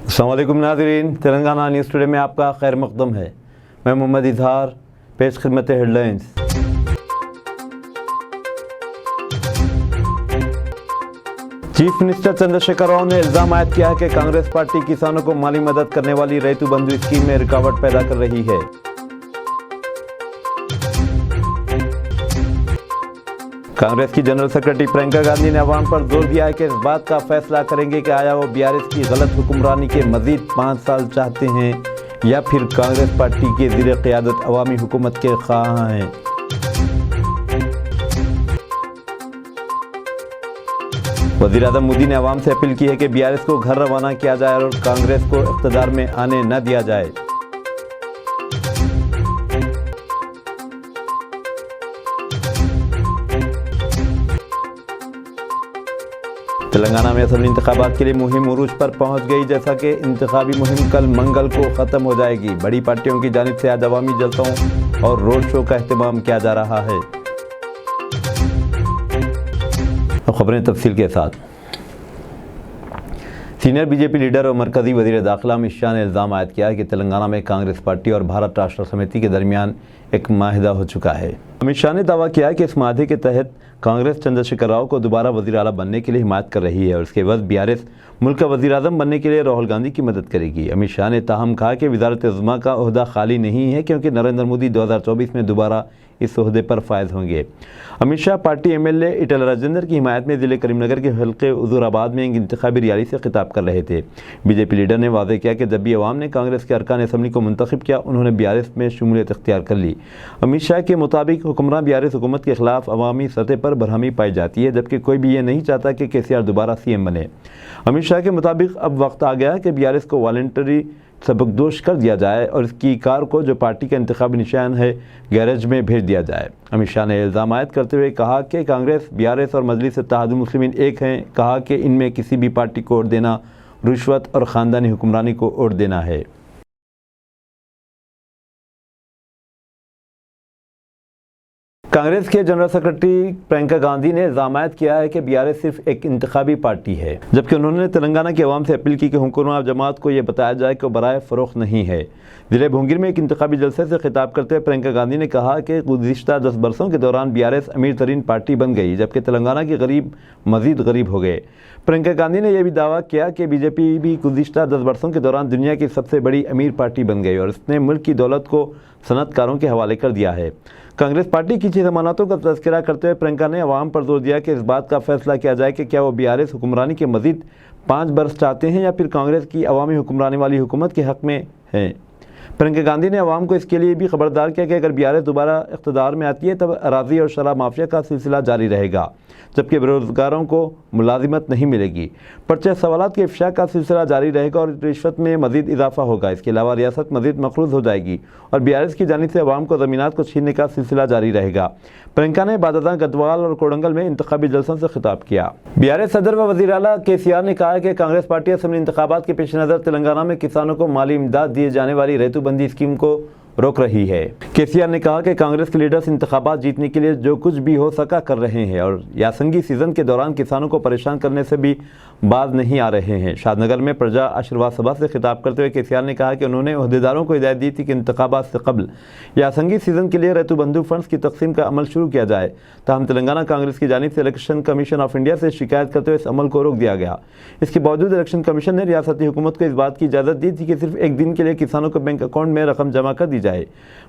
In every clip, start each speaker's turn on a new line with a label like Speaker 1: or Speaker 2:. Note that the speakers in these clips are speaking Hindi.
Speaker 1: अस्सलाम वालेकुम नाज़रीन, तेलंगाना न्यूज़ टुडे में आपका खैर मक़दम है। मैं मोहम्मद इजहार, पेश खिदमत headlines. Chief minister Chandrashekhar Rao ने इल्ज़ाम आयद किया है कि कांग्रेस पार्टी किसानों को माली मदद करने वाली रैतु बंधु स्कीम में रुकावट पैदा कर रही है। कांग्रेस की जनरल सेक्रेटरी प्रियंका गांधी ने अवाम पर जोर दिया है कि इस बात का फैसला करेंगे कि आया वो बीआरएस की गलत हुक्मरानी के मजीद 5 साल चाहते हैं या फिर कांग्रेस पार्टी के ज़ेर क़यादत अवामी हुकूमत के ख़्वाह हैं। वज़ीर-ए-आज़म मोदी ने अवाम से अपील की है कि बीआरएस को घर रवाना किया जाए और कांग्रेस को इक़्तिदार में आने न दिया जाए। तेलंगाना में असेंबली इंतखाबात के लिए मुहिम उरूज पर पहुंच गई। जैसा कि इंतखाबी मुहिम कल मंगल को ख़त्म हो जाएगी। बड़ी पार्टियों की जानिब से आज अवामी जलसों और रोड शो का अहतमाम किया जा रहा है। खबरें तफसील के साथ। सीनियर बीजेपी लीडर और मरकज़ी वज़ीर दाखिला अमित शाह ने इल्ज़ाम आयद किया है कि तेलंगाना में कांग्रेस पार्टी और भारत राष्ट्र समिति के दरमियान एक माहिदा हो चुका है। अमित शाह ने दावा किया है कि इस माहे के तहत कांग्रेस चंद्रशेखर राव को दोबारा वज़ीर आला बनने के लिए हिमायत कर रही है और इसके बाद बीआरएस मुल्क का वज़ीर आज़म बनने के लिए राहुल गांधी की मदद करेगी। अमित शाह ने ताहम कहा कि वज़ारत-ए-उज़्मा का ओहदा खाली नहीं है क्योंकि नरेंद्र मोदी 2024 में दोबारा इस ओहदे पर फायज होंगे। अमित शाह पार्टी एमएलए ईटल राजेंद्र की हिमायत में ज़िले करीमनगर के हल्के हुज़ूराबाद में एक इंतखाबी रैली से खिताब कर रहे थे। बीजेपी लीडर ने वाज़ेह किया कि जब भी अवाम ने कांग्रेस के अरकान असम्बली को मुंतखब किया, उन्होंने बीआरएस में शमूलियत इख्तियार कर ली। अमित शाह के मुताबिक हुक्मरान बीआरएस हुकूमत के खिलाफ अवामी सतह पर बरहमी पाई जाती है, जबकि कोई भी ये नहीं चाहता कि केसीआर दोबारा सीएम बने। अमित शाह के मुताबिक अब वक्त आ गया कि बीआरएस को वॉलंटरी सबकदोश कर दिया जाए और इसकी कार को, जो पार्टी का इंतखाबी निशान है, गैरेज में भेज दिया जाए। अमित शाह ने इल्ज़ाम आयद करते हुए कहा कि कांग्रेस, बीआरएस और मजलिस इत्तेहादुल मुस्लिमीन एक हैं। कहा कि इनमें किसी भी पार्टी को वोट देना रिश्वत और ख़ानदानी हुक्मरानी को वोट देना है। कांग्रेस के जनरल सेक्रेटरी प्रियंका गांधी ने इल्ज़ाम आयद किया है कि बीआरएस सिर्फ एक इंतखाबी पार्टी है, जबकि उन्होंने तेलंगाना की अवाम से अपील की कि हुकूमत जमात को यह बताया जाए कि बराए फ़रोख्त नहीं है। ज़िले भुंगिर में एक इंतखाबी जलसे से खिताब करते हुए प्रियंका गांधी ने कहा कि गुज़िश्ता 10 बरसों के दौरान बीआरएस अमीर तरीन पार्टी बन गई, जबकि तेलंगाना के गरीब मज़ीद गरीब हो गए। प्रियंका गांधी ने यह भी दावा किया कि बीजेपी भी गुज़िश्ता 10 बरसों के दौरान दुनिया की सबसे बड़ी अमीर पार्टी बन गई और इसने मुल्क की दौलत को सनतकारों के हवाले कर दिया है। कांग्रेस पार्टी की 6 ज़मानतों का तज़किरा करते हुए प्रियंका ने अवाम पर जोर दिया कि इस बात का फैसला किया जाए कि क्या वो बीआरएस हुक्मरानी के मज़ीद 5 बरस चाहते हैं या फिर कांग्रेस की अवामी हुक्मरानी वाली हुकूमत के हक़ में हैं। प्रियंका गांधी ने अवाम को इसके लिए भी खबरदार किया कि अगर बीआरएस दोबारा इक़्तिदार में आती है तब अराज़ी और शराब माफिया का सिलसिला जारी रहेगा, जबकि बेरोज़गारों को मुलाजिमत नहीं मिलेगी। पर्चे सवालात के इफ़शा का सिलसिला जारी रहेगा और रिश्वत में मज़ीद इजाफा होगा। इसके अलावा रियासत मज़ीद मक़रूज़ हो जाएगी और बीआरएस की जानिब से अवाम को ज़मीनात को छीनने का सिलसिला जारी रहेगा। प्रियंका ने बादशाह गदवाल और कोडंगल में इंतखाबी जलसों से खिताब किया। बीआरएस सदर व वज़ीर आला केसीआर ने कहा है कि कांग्रेस पार्टी असेंबली इंतखाबात के पेश नज़र तेलंगाना में किसानों को माली इमदाद दिए जाने वाली रैतु बंदी स्कीम को रोक रही है। केसीआर ने कहा कि कांग्रेस के लीडर्स इंतखाबात जीतने के लिए जो कुछ भी हो सका कर रहे हैं और यासंगी सीज़न के दौरान किसानों को परेशान करने से भी बाज नहीं आ रहे हैं। शादनगर में प्रजा आशीर्वाद सभा से खिताब करते हुए केसीआर ने कहा कि उन्होंने ओहदेदारों को हिदायत दी थी कि इंतखाबात से कबल यासंगी सीज़न के लिए रैतु बंधु फंड्स की तकसीम का अमल शुरू किया जाए। ताहम तेलंगाना कांग्रेस की जानिब से इलेक्शन कमीशन ऑफ इंडिया से शिकायत करते हुए इस अमल को रोक दिया गया। इसके बावजूद इलेक्शन कमीशन ने रियासती हुकूमत को इस बात की इजाज़त दी थी कि सिर्फ एक दिन के लिए किसानों को बैंक अकाउंट में रकम जमा कर दी जाए।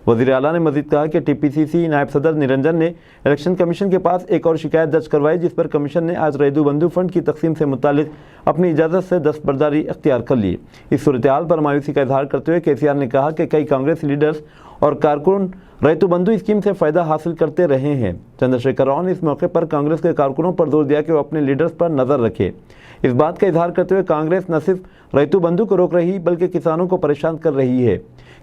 Speaker 1: वज़ीर आला ने मज़ीद कहा कि टीपीसीसी नायब सदर निरंजन ने इलेक्शन कमीशन के पास एक और शिकायत दर्ज करवाई, जिस पर कमीशन ने आज रैतु बंधु फंड की तकसीम से मुतालिक अपनी इजाज़त से दस्तबरदारी अख्तियार कर ली। इस सूरत हाल पर मायूसी का इजहार करते हुए केसीआर ने कहा कि कई कांग्रेस लीडर्स और कारकुन रैतु बंधु स्कीम से फ़ायदा हासिल करते रहे हैं। चंद्रशेखर राव ने इस मौके पर कांग्रेस के कारकुनों पर जोर दिया कि वो अपने लीडर्स पर नज़र रखें। इस बात का इजहार करते हुए कांग्रेस न सिर्फ रैतु बंधु को रोक रही बल्कि किसानों को परेशान कर रही है।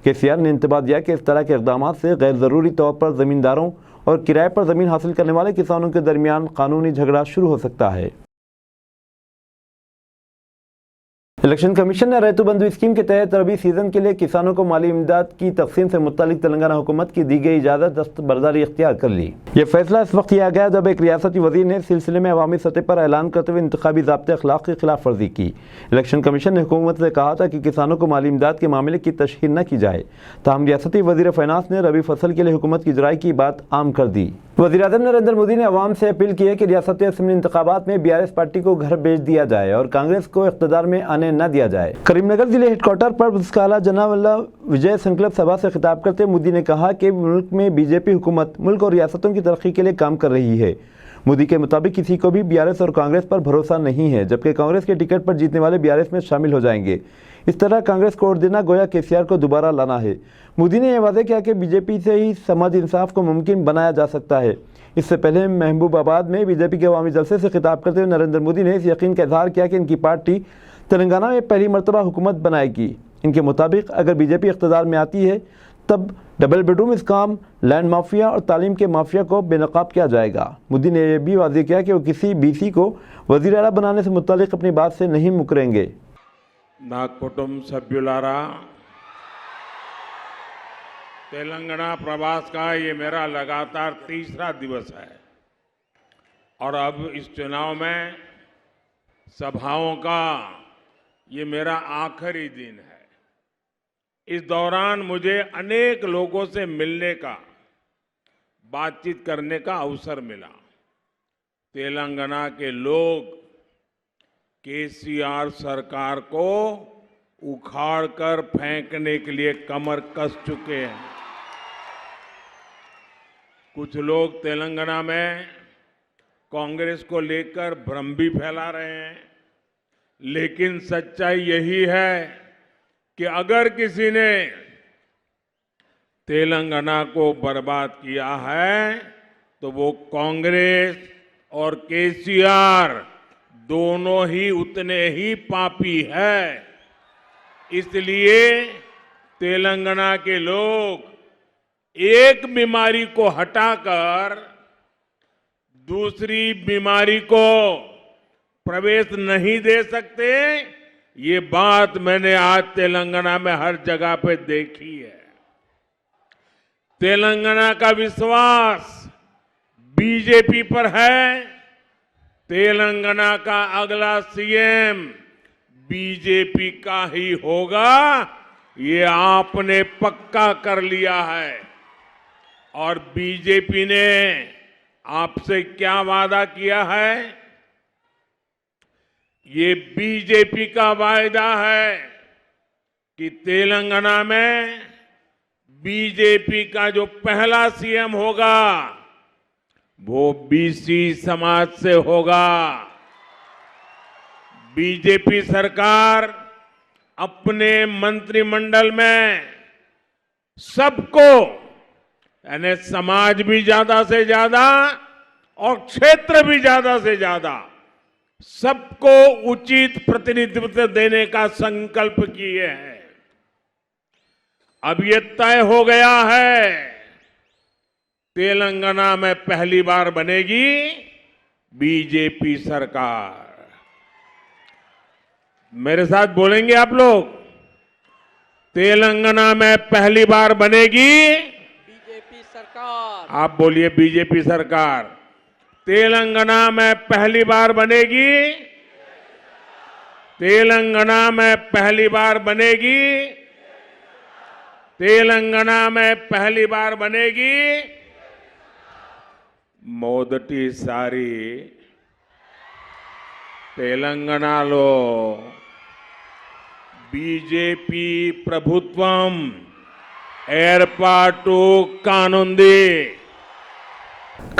Speaker 1: केसीआर ने इंतबाह दिया कि इस तरह के इक़दाम से गैर ज़रूरी तौर पर ज़मींदारों और किराए पर ज़मीन हासिल करने वाले किसानों के दरमियान कानूनी झगड़ा शुरू हो सकता है। इलेक्शन कमीशन ने रैतु बंधु स्कीम के तहत रबी सीजन के लिए किसानों को माली इमदाद की तकसीम से मुतालिक तेलंगाना हुकूमत की दी गई इजाज़त दस्तबरदारी इख्तियार कर ली। यह फैसला इस वक्त किया गया जब एक रियासती वजीर ने सिलसिले में अवामी सतह पर ऐलान करते हुए इंतखाबी ज़ाब्ते अखलाक की खिलाफ वर्जी की। इलेक्शन कमीशन ने हुकूमत से कहा था कि किसानों को माली इमदाद के मामले की तशहीर न की जाए, ताहम रियासती वजीर फाइनेंस ने रबी फसल के लिए हुकूमत की इजराई की बात आम कर दी। वज़ीर-ए-आज़म नरेंद्र मोदी ने अवाम से अपील की है कि रियासती असम्बली इंतखाबात में BRS पार्टी को घर भेज दिया जाए और कांग्रेस को इख्तिदार में आने न दिया जाए। करीमनगर जिले हेडक्वार्टर पर पुस्काला जनावल्ला विजय संकल्प सभा से खिताब करते मोदी ने कहा कि मुल्क में बीजेपी हुकूमत मुल्क और रियासतों की तरक्की के लिए काम कर रही है। मोदी के मुताबिक किसी को भी BRS और कांग्रेस पर भरोसा नहीं है, जबकि कांग्रेस के टिकट पर जीतने वाले BRS में शामिल हो जाएंगे। इस तरह कांग्रेस को वोट देना गोया KCR को दोबारा लाना है। मोदी ने यह वादे किया कि बीजेपी से ही समाजी इंसाफ को मुमकिन बनाया जा सकता है। इससे पहले महबूबाबाद में बीजेपी के अवामी जलसे से खिताब करते हुए नरेंद्र मोदी ने इस यकीन का इजहार किया कि इनकी पार्टी तेलंगाना में पहली मरतबा हुकूमत बनाएगी। इनके मुताबिक अगर बीजेपी इख्तिदार में आती है तब double bedroom scam, land mafia और तालीम के माफिया को बेनकाब किया जाएगा। मोदी ने यह भी वादे किया कि वो किसी BC को वज़ीर आला बनाने से मुतालिक अपनी बात से नहीं मुकरेंगे।
Speaker 2: ना कुटुंब सभ्युलारा, तेलंगाना प्रवास का ये मेरा लगातार तीसरा दिवस है और अब इस चुनाव में सभाओं का ये मेरा आखिरी दिन है। इस दौरान मुझे अनेक लोगों से मिलने का, बातचीत करने का अवसर मिला। तेलंगाना के लोग KCR सरकार को उखाड़कर फेंकने के लिए कमर कस चुके हैं। कुछ लोग तेलंगाना में कांग्रेस को लेकर भ्रम भी फैला रहे हैं, लेकिन सच्चाई यही है कि अगर किसी ने तेलंगाना को बर्बाद किया है तो वो कांग्रेस और KCR दोनों ही उतने ही पापी है। इसलिए तेलंगाना के लोग एक बीमारी को हटाकर दूसरी बीमारी को प्रवेश नहीं दे सकते। ये बात मैंने आज तेलंगाना में हर जगह पे देखी है। तेलंगाना का विश्वास बीजेपी पर है। तेलंगाना का अगला CM बीजेपी का ही होगा, ये आपने पक्का कर लिया है। और बीजेपी ने आपसे क्या वादा किया है? ये बीजेपी का वायदा है कि तेलंगाना में बीजेपी का जो पहला CM होगा वो BC समाज से होगा। बीजेपी सरकार अपने मंत्रिमंडल में सबको, यानी समाज भी ज्यादा से ज्यादा और क्षेत्र भी ज्यादा से ज्यादा, सबको उचित प्रतिनिधित्व देने का संकल्प किए हैं। अब ये तय हो गया है, तेलंगाना में पहली बार बनेगी बीजेपी सरकार। मेरे साथ बोलेंगे आप लोग? तेलंगाना में पहली बार बनेगी
Speaker 3: बीजेपी सरकार।
Speaker 2: आप बोलिए बीजेपी सरकार। तेलंगाना में पहली बार बनेगी, तेलंगाना में पहली बार बनेगी, तेलंगाना में पहली बार बनेगी। మొదటిసారి తెలంగాణలో బీజేపీ ప్రభుత్వం ఏర్పాటు కానుంది।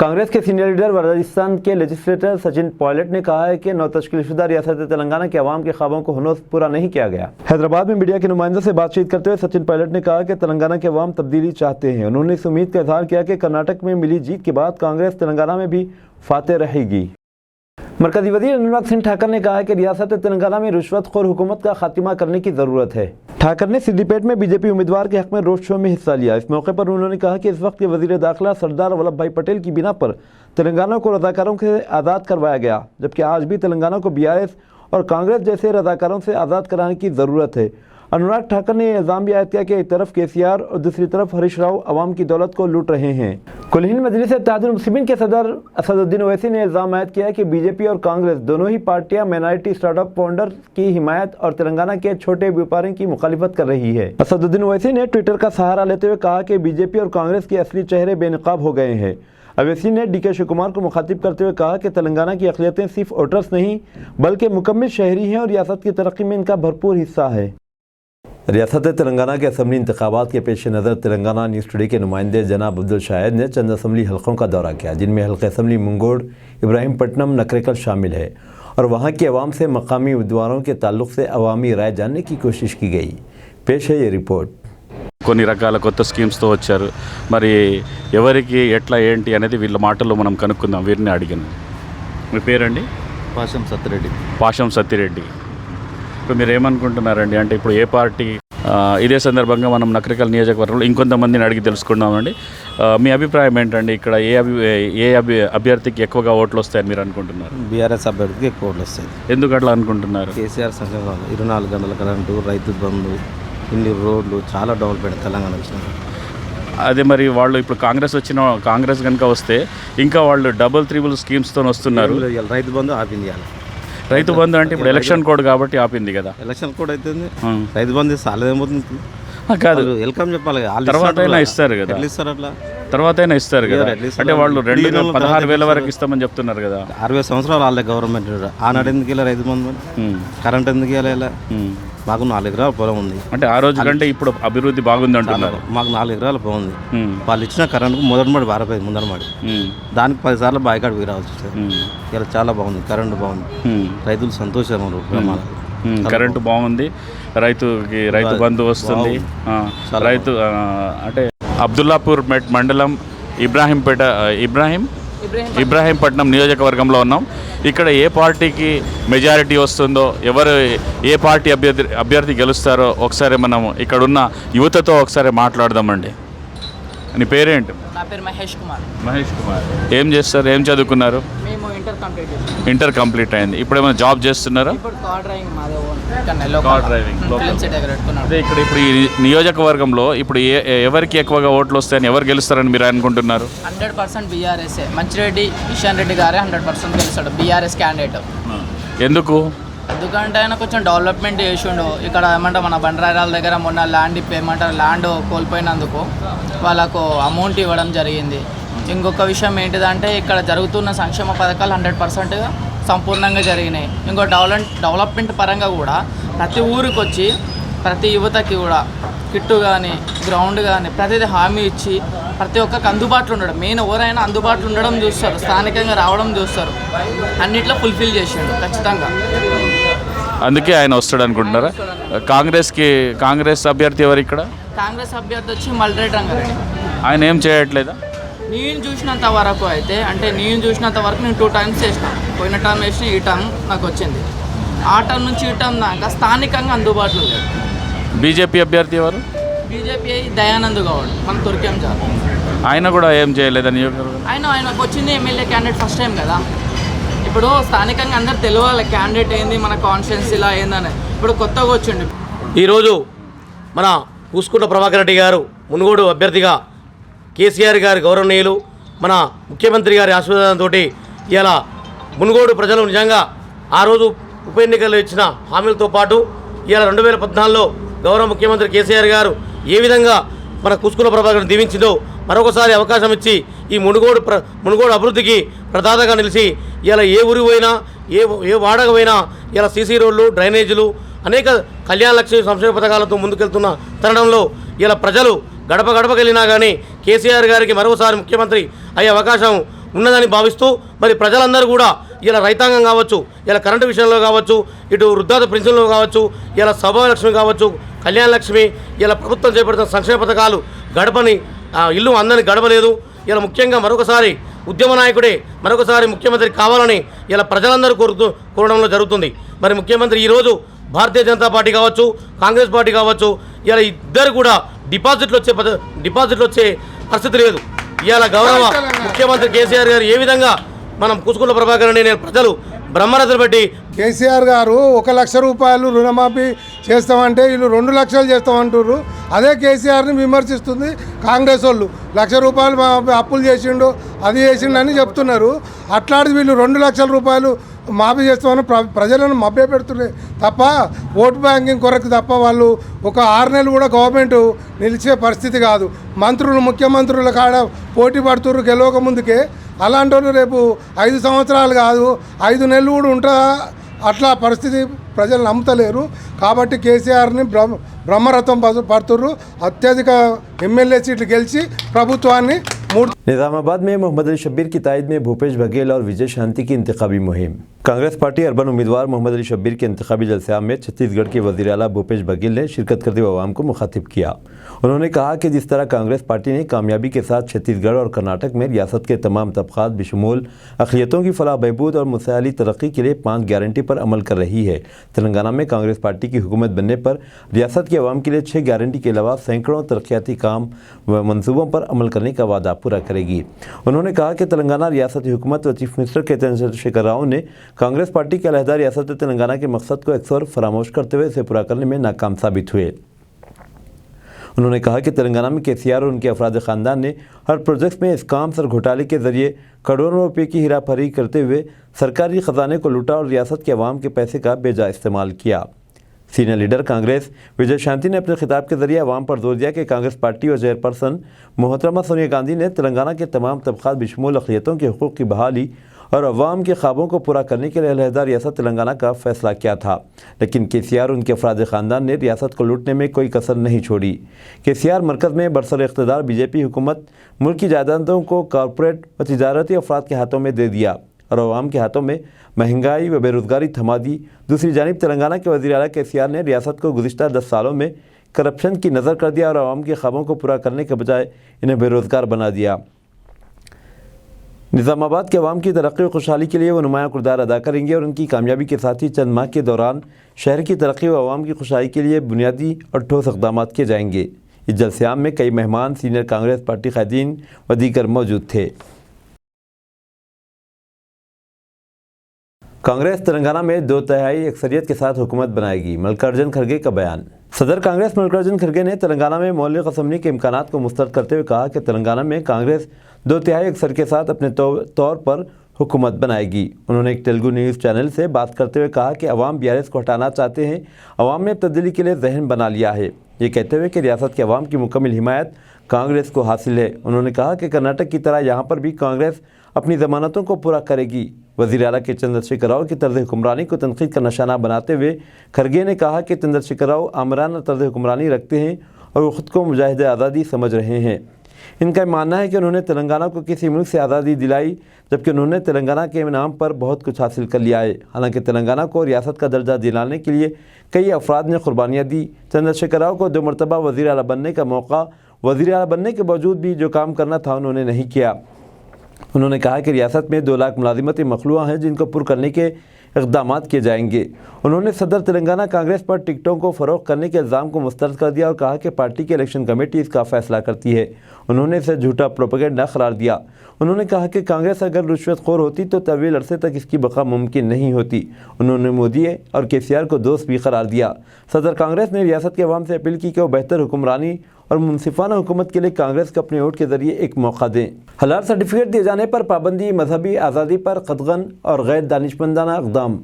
Speaker 1: कांग्रेस के सीनियर लीडर व राजस्थान के लेजिस्लेटर सचिन पायलट ने कहा है कि नौतश्कीलशुदा रियासत तेलंगाना के अवाम के ख्वाबों को हनूज पूरा नहीं किया गया। हैदराबाद में मीडिया के नुमाइंदों से बातचीत करते हुए सचिन पायलट ने कहा कि तेलंगाना के अवाम तब्दीली चाहते हैं। उन्होंने इस उम्मीद का इजहार किया कि कर्नाटक में मिली जीत के बाद कांग्रेस तेलंगाना में भी फातेह रहेगी। मरकजी वजीर अनुराग सिंह ठाकर ने कहा है कि रियासत तेलंगाना में रिश्वतखोर हुकूमत का खात्मा करने की जरूरत है। ठाकर ने सिद्दीपेट में बीजेपी उम्मीदवार के हक में रोड शो में हिस्सा लिया। इस मौके पर उन्होंने कहा कि इस वक्त के वजीर दाखिला सरदार वल्लभ भाई पटेल की बिना पर तेलंगाना को रजाकारों से आज़ाद करवाया गया, जबकि आज भी तेलंगाना को BRS और कांग्रेस जैसे रजाकारों से आज़ाद कराने की ज़रूरत है। अनुराग ठाकर ने इल्ज़ाम भी आयद किया कि एक तरफ केसीआर और दूसरी तरफ हरीश राव अवाम की दौलत को लूट रहे हैं। कुल हिंद मजलिस इत्तेहादुल मुस्लिमीन के सदर असदुद्दीन ओवैसी ने इल्ज़ाम आयद किया कि बीजेपी और कांग्रेस दोनों ही पार्टियां माइनॉरिटी स्टार्टअप फाउंडर की हिमायत और तेलंगाना के छोटे व्यापारियों की मुखालिफत कर रही है। असदुद्दीन ओवैसी ने ट्विटर का सहारा लेते हुए कहा कि बीजेपी और कांग्रेस के असली चेहरे बेनकाब हो गए हैं। ओवैसी ने डीके शिव कुमार को मुखातिब करते हुए कहा कि तेलंगाना की अक़लियतें सिर्फ वोटर्स नहीं बल्कि मुकम्मल शहरी हैं और रियासत की तरक्की में इनका भरपूर हिस्सा है। रियासत तेलंगाना के असम्बली इंतखाबात के पेश नज़र तेलंगाना न्यूज़ टुडे के नुमाइंदे जनाब अब्दुल शाहिद ने चंद असम्बली हलकों का दौरा किया, जिनमें हल्का असम्बली मुंगोड़, इब्राहिमपट्टनम, नकरेकल शामिल है और वहाँ के अवाम से मकामी उम्मीदवारों के ताल्लुक से अवामी राय जानने की कोशिश की गई। पेश है ये रिपोर्ट।
Speaker 4: కొన్ని రకాల కొత్త స్కీమ్స్తో వచ్చారు. మరి ఎవరికి ఎట్లా ఏంటి అనేది వీళ్ళ మాటల్లో మనం కనుక్కుందాం. వీరిని అడిగాను. మీ పేరండి? పాషం సత్తిరెడ్డి. ఇప్పుడు మీరు ఏమనుకుంటున్నారండి? అంటే ఇప్పుడు ఏ పార్టీ, ఇదే సందర్భంగా మనం నకరికల్ నియోజకవర్గంలో ఇంకొంతమందిని అడిగి తెలుసుకుందామండి. మీ అభిప్రాయం ఏంటండి? ఇక్కడ ఏ అభ్యర్థికి ఎక్కువగా ఓట్లు వస్తాయని మీరు అనుకుంటున్నారు?
Speaker 5: బీఆర్ఎస్ అభ్యర్థికి ఎక్కువ ఓట్లు వస్తాయి.
Speaker 4: ఎందుకు అట్లా అనుకుంటున్నారు?
Speaker 5: కేసీఆర్ సంక్షేమ 24 గంటల కరెంటు, రైతు బంధు, ఇన్ని రోడ్లు చాలా డెవలప్మెంట్ తెలంగాణ వచ్చినాయి.
Speaker 4: అదే మరి వాళ్ళు ఇప్పుడు కాంగ్రెస్ కనుక వస్తే ఇంకా వాళ్ళు డబుల్ త్రిబుల్ స్కీమ్స్తో వస్తున్నారు.
Speaker 5: రైతు బంధు ఆపింది.
Speaker 4: రైతు బంధు అంటే ఇప్పుడు ఎలక్షన్ కోడ్ కాబట్టి ఆపింది కదా.
Speaker 5: ఎలక్షన్ కోడ్ అవుతుంది. రైతు బంధు సాలేదేమవుతుంది
Speaker 4: కాదు,
Speaker 5: వెల్కమ్ చెప్పాలి.
Speaker 4: తర్వాత అయినా ఇస్తారు కదా.
Speaker 5: ఇస్తారు అట్లా
Speaker 4: తర్వాత అయినా ఇస్తారు కదా. అంటే వాళ్ళు 16,000 వరకు ఇస్తామని చెప్తున్నారు కదా.
Speaker 5: 60 సంవత్సరాలు వాళ్ళే గవర్నమెంట్. ఆనాడు ఎందుకు ఇలా రైతు బంధు, కరెంట్ ఎందుకు ఇలా? మాకు 4 ఎకరాల పొలం ఉంది.
Speaker 4: అంటే ఆ రోజు కంటే ఇప్పుడు అభివృద్ధి బాగుంది అంటున్నారు.
Speaker 5: మాకు 4 ఎకరాల పొలం ఉంది. వాళ్ళు ఇచ్చిన కరెంటుకు మొదటి బారపోయింది, ముందర మాడి దానికి 10 సార్లు బాయికాడు వీరావచ్చు సార్. ఇలా చాలా బాగుంది, కరెంటు బాగుంది, రైతులు సంతోషంగా.
Speaker 4: కరెంటు బాగుంది, రైతు బంధు వస్తుంది. రైతు అంటే అబ్దుల్లాపూర్ మండలం ఇబ్రాహీంపట్నం నియోజకవర్గంలో ఉన్నాం. ఇక్కడ ఏ పార్టీకి మెజారిటీ వస్తుందో, ఏ పార్టీ అభ్యర్థి గెలుస్తారో ఒకసారి మనం ఇక్కడున్న యువతతో ఒకసారి మాట్లాడదామండి. నీ పేరేంటి?
Speaker 3: నా పేరు మహేష్ కుమార్.
Speaker 4: ఏం చేస్తారు? ఏం చదువుకున్నారు?
Speaker 3: మేము
Speaker 4: ఇంటర్ కంప్లీట్ అయింది. ఇప్పుడు ఏమైనా జాబ్ చేస్తున్నారా?
Speaker 3: ఇప్పుడు కార్ డ్రైవింగ్ మాదే ఓన్.
Speaker 4: Car driving. అదే ఇప్పుడు ఈ నియోజకవర్గంలో ఇప్పుడు ఎవరికి ఎక్కువగా ఓట్లు వస్తాయని, ఎవరు గెలుస్తారని మీరు అనుకుంటున్నారు?
Speaker 3: 100% బీఆర్ఎస్ఏ. మంచిరెడ్డి కిషన్ రెడ్డి గారే 100% గెలుస్తాడు, బీఆర్ఎస్ క్యాండిడేట్.
Speaker 4: ఎందుకు?
Speaker 3: ఎందుకంటే ఆయన కొంచెం డెవలప్మెంట్ చేసిండు. ఇక్కడ ఏమంటారు, మన బండరాయిల దగ్గర మొన్న ల్యాండ్ కోల్పోయినందుకు వాళ్ళకు అమౌంట్ ఇవ్వడం జరిగింది. ఇంకొక విషయం ఏంటిదంటే, ఇక్కడ జరుగుతున్న సంక్షేమ పథకాలు 100% సంపూర్ణంగా జరిగినాయి. ఇంకో డెవలప్మెంట్ పరంగా కూడా ప్రతి ఊరికి వచ్చి ప్రతి యువతకి కూడా కిట్టు కానీ గ్రౌండ్ కానీ ప్రతిదీ హామీ ఇచ్చి ప్రతి ఒక్కరికి అందుబాటులో ఉండడం. మెయిన్ ఎవరైనా అందుబాటులో ఉండడం చూస్తారు, స్థానికంగా రావడం చూస్తారు. అన్నిట్లో ఫుల్ఫిల్ చేసిండు ఖచ్చితంగా.
Speaker 4: అందుకే ఆయన వస్తాడు అనుకుంటున్నారా? కాంగ్రెస్ అభ్యర్థి ఎవరు ఇక్కడ?
Speaker 3: కాంగ్రెస్ అభ్యర్థి వచ్చి మల్రెడ్డి రంగారెడ్డి.
Speaker 4: ఆయన ఏం చేయట్లేదా?
Speaker 3: నేను చూసినంత వరకు అయితే, నేను 2 టర్మ్స్ చేసిన. పోయిన టర్మ్ వేసిన, ఈ టర్మ్ నాకు వచ్చింది. ఆ టర్మ్ నుంచి ఈ టర్మ్ దాకా స్థానికంగా అందుబాటులో లేదు.
Speaker 4: బీజేపీ అభ్యర్థి ఎవరు?
Speaker 3: బీజేపీ దయానంద్ గౌడ్, మన తుర్కేం జాబ్.
Speaker 4: ఆయన కూడా ఏం చేయలేదని.
Speaker 3: ఆయనకు వచ్చింది ఎమ్మెల్యే క్యాండిడేట్ ఫస్ట్ టైం కదా. ఇప్పుడు స్థానికంగా అందరు తెలియాలి క్యాండిడేట్ ఏంది, మన కాన్స్టిట్యున్సీలా ఏందని. ఇప్పుడు కొత్తగా వచ్చిండు.
Speaker 6: ఈరోజు మన పూసుకుంట ప్రభాకర్ రెడ్డి గారు మునుగోడు అభ్యర్థిగా కేసీఆర్ గారి గౌరవనీయులు, మన ముఖ్యమంత్రి గారి ఆశీర్వాదంతో ఇలా మునుగోడు ప్రజలు నిజంగా ఆ రోజు ఉప ఎన్నికల్లో ఇచ్చిన హామీలతో పాటు ఇలా 2014లో గౌరవ ముఖ్యమంత్రి కేసీఆర్ గారు ఏ విధంగా మన పూసుకుంట ప్రభాకర్ దీవించిందో మరొకసారి అవకాశం ఇచ్చి ఈ మునుగోడు అభివృద్ధికి ప్రదాతగా నిలిచి ఇలా ఏ ఊరి పోయినా, ఏ వాడక పోయినా ఇలా సీసీ రోడ్లు, డ్రైనేజీలు, అనేక కళ్యాణ లక్ష్మి సంక్షేమ పథకాలతో ముందుకెళ్తున్న తరుణంలో ఇలా ప్రజలు గడప గడపకెళ్ళినా కానీ కేసీఆర్ గారికి మరోసారి ముఖ్యమంత్రి అయ్యే అవకాశం ఉన్నదని భావిస్తూ మరి ప్రజలందరూ కూడా ఇలా రైతాంగం కావచ్చు, ఇలా కరెంటు విషయంలో కావచ్చు, ఇటు వృద్ధాప్య పెన్షన్లో కావచ్చు, ఇలా సభాలక్ష్మి కావచ్చు, కళ్యాణ లక్ష్మి, ఇలా ప్రభుత్వం చేపడుతున్న సంక్షేమ పథకాలు గడపని ఇల్లు అందని గడపలేదు. ఇలా ముఖ్యంగా మరొకసారి ఉద్యమ నాయకుడే మరొకసారి ముఖ్యమంత్రి కావాలని ఇలా ప్రజలందరూ కోరడంలో జరుగుతుంది. మరి ముఖ్యమంత్రి ఈరోజు భారతీయ జనతా పార్టీ కావచ్చు, కాంగ్రెస్ పార్టీ కావచ్చు, ఇలా ఇద్దరు కూడా డిపాజిట్లు వచ్చే పరిస్థితి లేదు. ఇవాళ గౌరవ ముఖ్యమంత్రి కేసీఆర్ గారు ఏ విధంగా మనం పూసుకుంట ప్రభాకర్ రెడ్డి ప్రజలు బ్రహ్మరథం పెట్టి
Speaker 7: కేసీఆర్ గారు 1 లక్ష రూపాయలు రుణమాఫీ చేస్తామంటే వీళ్ళు 2 లక్షలు చేస్తామంటారు. అదే కేసీఆర్ని విమర్శిస్తుంది కాంగ్రెస్ వాళ్ళు. 1 లక్ష రూపాయలు అప్పులు చేసిండు, అది చేసిండు అని చెప్తున్నారు. అట్లాంటిది వీళ్ళు 2 లక్షల రూపాయలు మాఫీ చేస్తామని ప్రజలను మభ్య పెడుతున్నాయి తప్ప ఓటు బ్యాంకింగ్ కొరకు తప్ప వాళ్ళు ఒక 6 నెలలు కూడా గవర్నమెంట్ నిలిచే పరిస్థితి కాదు. మంత్రులు ముఖ్యమంత్రుల కాడ పోటీ పడుతున్నారు గెలవక ముందుకే. అలాంటి వాళ్ళు రేపు 5 సంవత్సరాలు కాదు 5 నెలలు కూడా ఉంటుందా? అట్లా పరిస్థితి ప్రజలు నమ్ముతలేరు. కాబట్టి కేసీఆర్ని బ్రహ్మరథం పడుతుర్రు. అత్యధిక ఎమ్మెల్యే సీట్లు గెలిచి ప్రభుత్వాన్ని
Speaker 1: निज़ामाबाद में मोहम्मद अली शब्बीर की तायद में भूपेश बघेल और विजय शांति की इंतखाबी मुहिम। कांग्रेस पार्टी अर्बन उम्मीदवार मोहम्मद अली शब्बीर के इंतखाबी जलसा में छत्तीसगढ़ के वज़ीर आला भूपेश बघेल ने शिरकत करते हुए आवाम को मुखातिब किया। उन्होंने कहा कि जिस तरह कांग्रेस पार्टी ने कामयाबी के साथ छत्तीसगढ़ और कर्नाटक में रियासत के तमाम तबक़ात बशमूल अक़लियतों की फलाह बहबूद और मुसैली तरक्की के लिए 5 गारंटी पर अमल कर रही है, तेलंगाना में कांग्रेस पार्टी की हुकूमत बनने पर रियासत के अवाम के लिए 6 गारंटी के अलावा सैकड़ों तरक्याती काम व मनसूबों पर अमल करने का वादा पूरा करेगी। उन्होंने कहा कि तेलंगाना रियासती हुकूमत व चीफ मिनिस्टर के चंद्रशेखर राव ने कांग्रेस पार्टी के अलहदा रियासत तेलंगाना के मकसद को अक्सर फरामोश करते हुए इसे पूरा करने में नाकाम साबित हुए। उन्होंने कहा कि तेलंगाना में केसीआर और उनके अफराद ख़ानदान ने हर प्रोजेक्ट में इस्काम सर घोटाले के जरिए करोड़ों रुपये की हेराफेरी करते हुए सरकारी ख़जाने को लूटा और रियासत के अवाम के पैसे का बेजा इस्तेमाल किया। सीनियर लीडर कांग्रेस विजय शांति ने अपने खिताब के जरिए अवाम पर जोर दिया कि कांग्रेस पार्टी और चेयरपर्सन मोहतरमा सोनिया गांधी ने तेलंगाना के तमाम तबक़ात बशमूल अक़लियतों के हुकूक़ की बहाली और अवाम के ख्वाबों को पूरा करने के लिए अलहदा रियासत तेलंगाना का फैसला किया था, लेकिन केसीआर और उनके अफराद ख़ानदान ने रियासत को लूटने में कोई कसर नहीं छोड़ी। केसीआर मरकज़ में बरसर इक़्तिदार बीजेपी हुकूमत मुल्क की जायदादों को कॉरपोरेट व तिजारती अफराद के हाथों में दे दिया और अवाम के हाथों में महंगाई व बेरोज़गारी थमा दी। दूसरी जानिब तेलंगाना के वज़ीर आला केसीआर ने रियासत को गुज़िश्ता 10 सालों में करप्शन की नज़र कर दिया और अवाम के ख्वाबों को पूरा करने के बजाय इन्हें बेरोज़गार बना दिया। निज़ामाबाद के अवाम की तरक्की और खुशहाली के लिए वो नुमायाँ किरदार अदा करेंगे और उनकी कामयाबी के साथ ही चंद माह के दौरान शहर की तरक्की व अवाम की खुशहाली के लिए बुनियादी और ठोस इक़दाम किए जाएंगे। इस जलसे में कई मेहमान सीनियर कांग्रेस पार्टी क़ायदीन व दीगर मौजूद थे। कांग्रेस तेलंगाना में 2/3 अक्सरियत के साथ हुकूमत बनाएगी, मल्लिकार्जुन खड़गे का बयान। सदर कांग्रेस मल्लिकार्जुन खड़गे ने तेलंगाना में मौलिक असम्बली के इम्कानात को मुस्तरद करते हुए कहा कि तेलंगाना में कांग्रेस 2/3 अक्सर के साथ अपने तौर पर हुकूमत बनाएगी। उन्होंने एक तेलुगु न्यूज़ चैनल से बात करते हुए कहा कि अवाम बीआरएस को हटाना चाहते हैं, अवाम ने तब्दीली के लिए जहन बना लिया है, ये कहते हुए कि रियासत के अवाम की मुकम्मल हिमायत कांग्रेस को हासिल है। उन्होंने कहा कि कर्नाटक की तरह यहाँ पर भी कांग्रेस अपनी ज़मानतों को पूरा करेगी। वज़ीर आला के चंद्रशेखर राव की तर्ज़ हुक्मरानी को तनक़ीद का निशाना बनाते हुए खड़गे ने कहा कि चंद्रशेखर राव आमराना तर्ज़ हुक्मरानी रखते हैं और वो ख़ुद को मुजाहिद आज़ादी समझ रहे हैं। इनका मानना है कि उन्होंने तेलंगाना को किसी मुल्क से आज़ादी दिलाई, जबकि उन्होंने तेलंगाना के नाम पर बहुत कुछ हासिल कर लिया है। हालांकि तेलंगाना को रियासत का दर्जा दिलाने के लिए कई अफराद ने कुर्बानियाँ दी। चंद्रशेखर राव को 2 मरतबा वज़ीर आला बनने का मौका, वज़ीर आला बनने के बावजूद भी जो काम करना था उन्होंने नहीं किया। उन्होंने कहा कि रियासत में 2 लाख मुलाजिमती मखलूआ हैं जिनको पुर करने के इक़दाम किए जाएंगे। उन्होंने सदर तेलंगाना कांग्रेस पर टिकटों को फ़रोग़ करने के इल्ज़ाम को मुस्तरद कर दिया और कहा कि पार्टी की इलेक्शन कमेटी इसका फ़ैसला करती है। उन्होंने इसे झूठा प्रोपेगेंडा करार दिया। उन्होंने कहा कि कांग्रेस अगर रुश्वतखोर होती तो तवील अरसे तक इसकी बका मुमकिन नहीं होती। उन्होंने मोदी और केसीआर को दोस्त भी करार दिया। सदर कांग्रेस ने रियासत के अवाम से अपील की कि वो बेहतर हुक्मरानी और मुनसिफाना हुकूमत के लिए कांग्रेस को अपने वोट के जरिए एक मौका दें। हलाल सर्टिफिकेट दिए जाने पर पाबंदी, मजहबी आज़ादी पर कतगन और गैर दानिशमंदाना इक़दाम।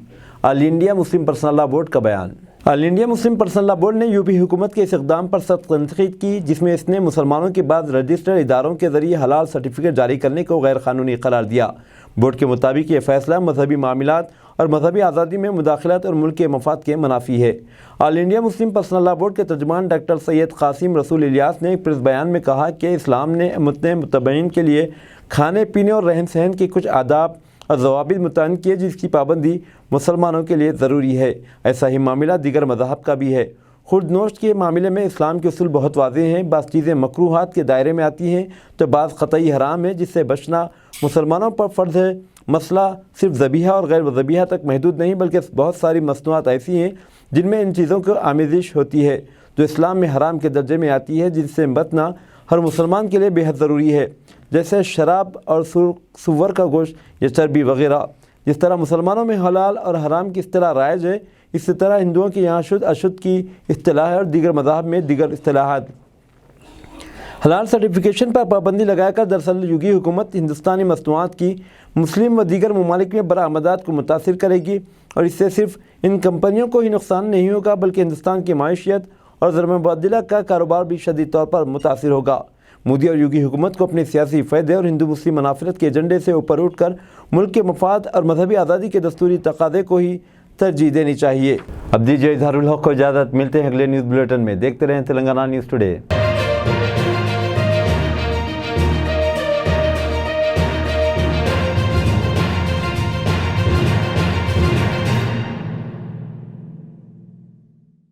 Speaker 1: All India Muslim personal law board का बयान। All India Muslim personal law board ने यूपी हुकूमत के इस इक़दाम पर सख्त तनक़ीद की, जिसमें इसने मुसलमानों के बाद रजिस्टर्ड इदारों के जरिए हलाल सर्टिफिकेट जारी करने को गैर कानूनी करार दिया। बोर्ड के मुताबिक ये फ़ैसला मजहबी मामलात और मजहबी आज़ादी में मुदाखलत और मुल्क के मफाद के मुनाफी है। All India Muslim personal law board के तर्जुमान डॉक्टर सैयद कासिम रसूल इलियास ने एक प्रेस बयान में कहा कि इस्लाम ने मुतबईन के लिए खाने पीने और रहन सहन के कुछ आदाब और ज़वाबित मुतय्यन किए, जिसकी पाबंदी मुसलमानों के लिए ज़रूरी है। ऐसा ही मामला दीगर मज़ाहब का भी है। खुर्द नोश्त के मामले में इस्लाम के उसूल बहुत वाज़ेह हैं। बाज़ चीज़ें मकरूहात के दायरे में आती हैं तो बाज़ क़तई हराम है, जिससे बचना मुसलमानों पर फ़र्ज़ है। मसला सिर्फ ज़बीहा और गैर ज़बीहा तक महदूद नहीं, बल्कि बहुत सारी मसनूआत ऐसी हैं जिनमें इन चीज़ों को आमेज़िश होती है जो इस्लाम में हराम के दर्जे में आती है, जिनसे बचना हर मुसलमान के लिए बेहद ज़रूरी है, जैसे शराब और सुअर का गोश्त या चर्बी वगैरह। जिस तरह मुसलमानों में हलाल और हराम की इस्तिलाह राइज है, इसी तरह हिंदुओं की यहाँ शुद्ध अशुद्ध की इस्तिलाह है और दीगर मज़ाहब में दीगर इस्तिलाहात। हलाल सर्टिफिकेशन पर पाबंदी लगाकर दरअसल युगी हुकूमत हिंदुस्तानी मसनूआत की मुस्लिम व दीगर ममालिक में बरामदात को मुतासिर करेगी और इससे सिर्फ इन कंपनियों को ही नुकसान नहीं होगा बल्कि हिंदुस्तान की माशियत और ज़र मुबादला का कारोबार भी शदीद तौर पर मुतासिर होगा। मोदी और योगी हुकूमत को अपने सियासी फ़ायदे और हिंदू मुस्लिम मुनाफरत के एजेंडे से ऊपर उठकर मुल्क के मफाद और मजहबी आज़ादी के दस्तूरी तकाज़े को ही तरजीह देनी चाहिए। अब दीजिए इजहारुल हक़ को इजाज़त, मिलते हैं अगले न्यूज़ बुलेटिन में। देखते रहें तेलंगाना न्यूज़ टुडे।